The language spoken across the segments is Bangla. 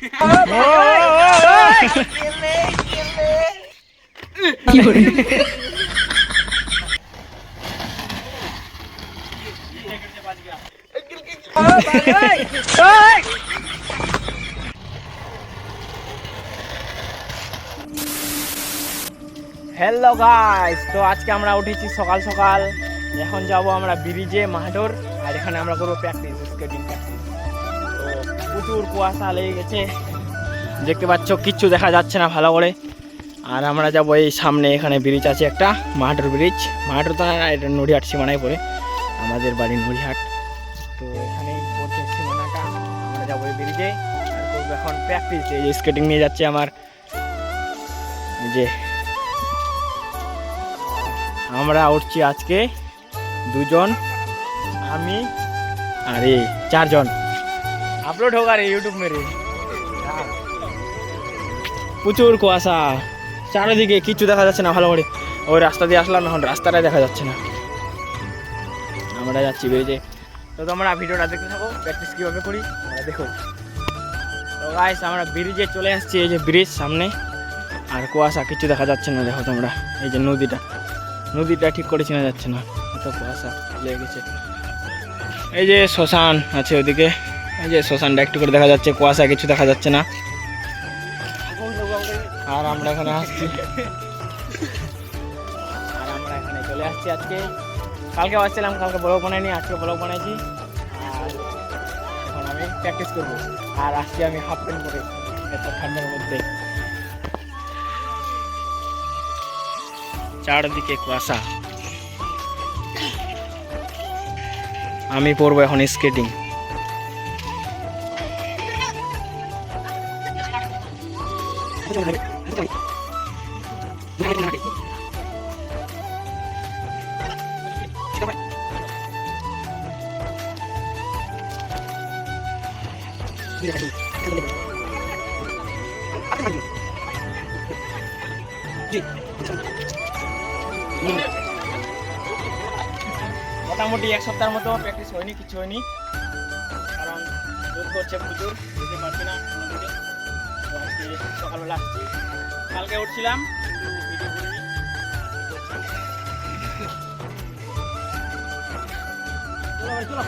কি করে হ্যালো গাইস, তো আজকে আমরা উঠেছি সকাল সকাল। এখন যাব আমরা ব্রিজে মাহাডোর, আর এখানে আমরা করবো প্র্যাকটিস, স্কেটিং প্র্যাকটিস। তো প্রচুর কুয়াশা লেগে গেছে, দেখতে পাচ্ছ কিচ্ছু দেখা যাচ্ছে না ভালো করে। আর আমরা যাবো এই সামনে, এখানে ব্রিজ আছে একটা, মাহাডোর ব্রিজ। মাহাডোর তো না, এটা নড়িহাট সীমানায় পড়ে, আমাদের বাড়ি নড়িহাট। তো এখানেই পড়ছে সীমানাটা, আমরা যাবো এই ব্রিজে আর করবো এখন প্র্যাকটিস। এই স্কেটিং নিয়ে যাচ্ছে আমার, যে আমরা উঠছি আজকে দুজন, আমি আর এই চারজন। আপলোড হোক আর ইউটিউব মেরে। প্রচুর কুয়াশা, চারিদিকে কিচ্ছু দেখা যাচ্ছে না ভালো করে। ওই রাস্তা দিয়ে আসলাম, এখন রাস্তাটাই দেখা যাচ্ছে না। আমরা যাচ্ছি ব্রিজে, তো তোমরা ভিডিওটা দেখতে থাকো, প্র্যাকটিস কীভাবে করি আমরা দেখো। তো গাইস, আমরা ব্রিজে চলে আসছি, এই যে ব্রিজ সামনে, আর কুয়াশা কিচ্ছু দেখা যাচ্ছে না। দেখো তোমরা, এই যে নদীটা ঠিক করে চেনা যাচ্ছে না, এত কুয়াশা লেগে গেছে। এই যে শ্মশান আছে ওইদিকে, এই যে শ্মশানটা একটু করে দেখা যাচ্ছে, কুয়াশা কিছু দেখা যাচ্ছে না। আর আমরা এখানে আসছি, আর আমরা এখানে চলে আসছি আজকে। কালকে আসছিলাম, কালকে ব্লগ বানাইনি, আজকে ব্লগ বানাইছি। আর এখন আমি প্র্যাকটিস করবো, আর আসছি আমি হাফ প্যান্ট পরে এত ঠান্ডার মধ্যে। চারদিকে কুয়াশা, আমি পড়বো এখন স্কেটিং। মোটামুটি এক সপ্তাহের মতো প্র্যাকটিস হয়নি, কিছু হয়নি, কারণ রোদ করছে প্রচুর, যেতে পারছি না নদীতে। তো আজকে সকালবেলা আসছি, কালকে উঠছিলাম কিন্তু ভিডিও করিনি। চলো।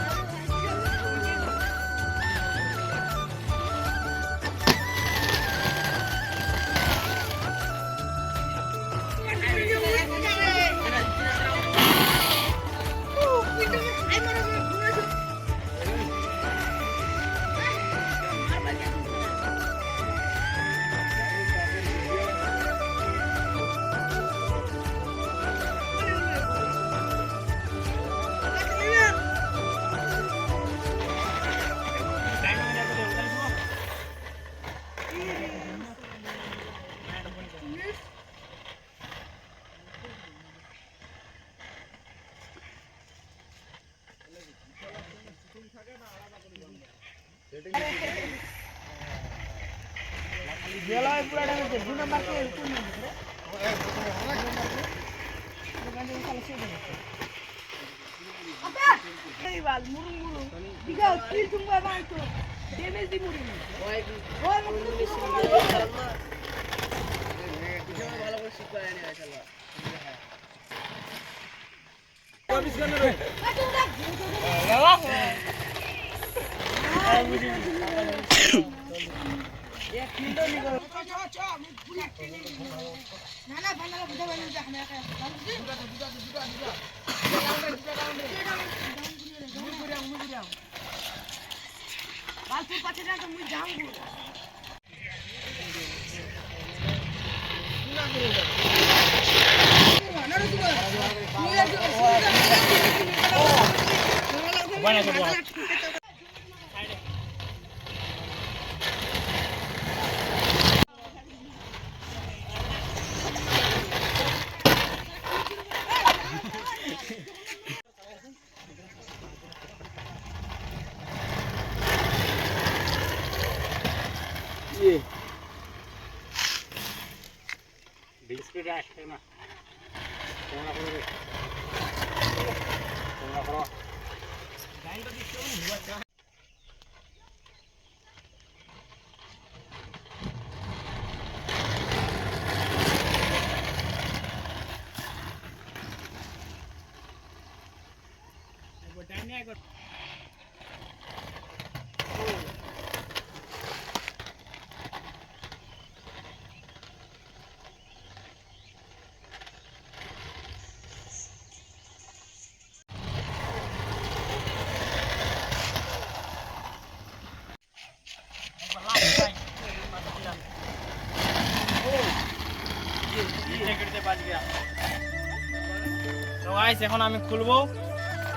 গাইস এখন আমি খুলবো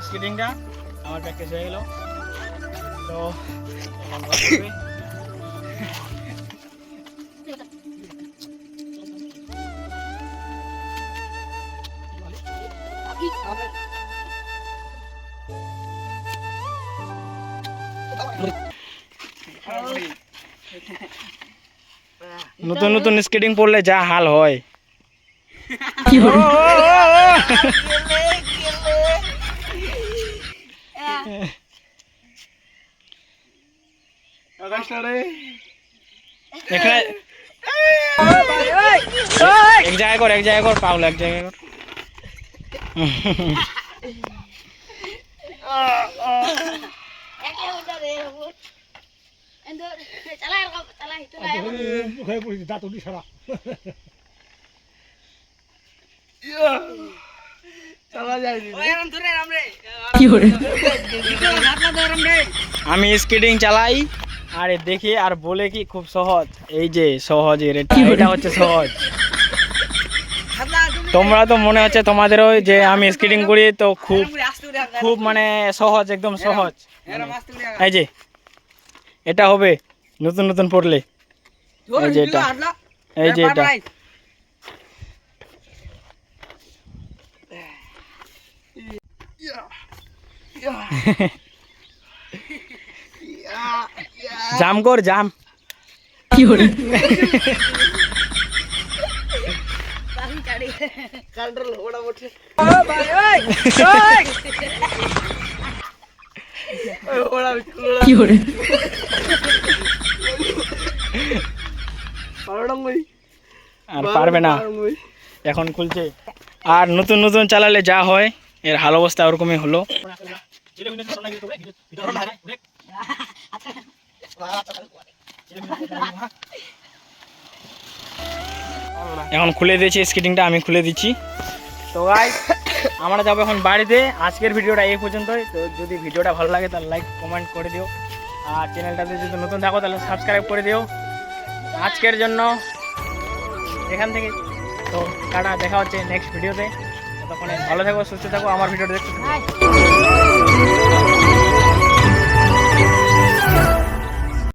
স্কেটিংটা, আমার প্র্যাকটিস হয়ে গেল। তো এখন বসবে। নতুন নতুন স্কেটিং পড়লে যা হাল হয়। এখানে এক জায়গায় কর পাগল, এক জায়গায় কর। আমি স্কেটিং চালাই আর দেখি আর বলে কি খুব সহজ, এই যে সহজের এটা হচ্ছে সহজ। তোমরা তো মনে হচ্ছে তোমাদেরও যে আমি স্কেটিং করি তো খুব খুব মানে সহজ, একদম সহজ। এই যে এটা হবে নতুন নতুন পড়লে, এই যে এটা, এই যে এটা। জাম কর জাম। কি হলো? কি হলো? আর পারবে না, এখন খুলছে। আর নতুন নতুন চালালে যা হয়, এর হাল অবস্থা ওরকমই হলো। এখন খুলে দিয়েছি স্কেটিংটা, আমি খুলে দিচ্ছি। তো গাইস আমরা যাবো এখন বাড়িতে। আজকের ভিডিওটা এই পর্যন্তই। তো যদি ভিডিওটা ভালো লাগে তাহলে লাইক কমেন্ট করে দিও, আর চ্যানেলটাতে যদি নতুন থাকো তাহলে সাবস্ক্রাইব করে দিও। আজকের জন্য এখান থেকে তো টাটা, দেখা হচ্ছে নেক্সট ভিডিওতে। ততক্ষণে ভালো থাকো, সুস্থ থাকো, আমার ভিডিওটা দেখতে থাকো।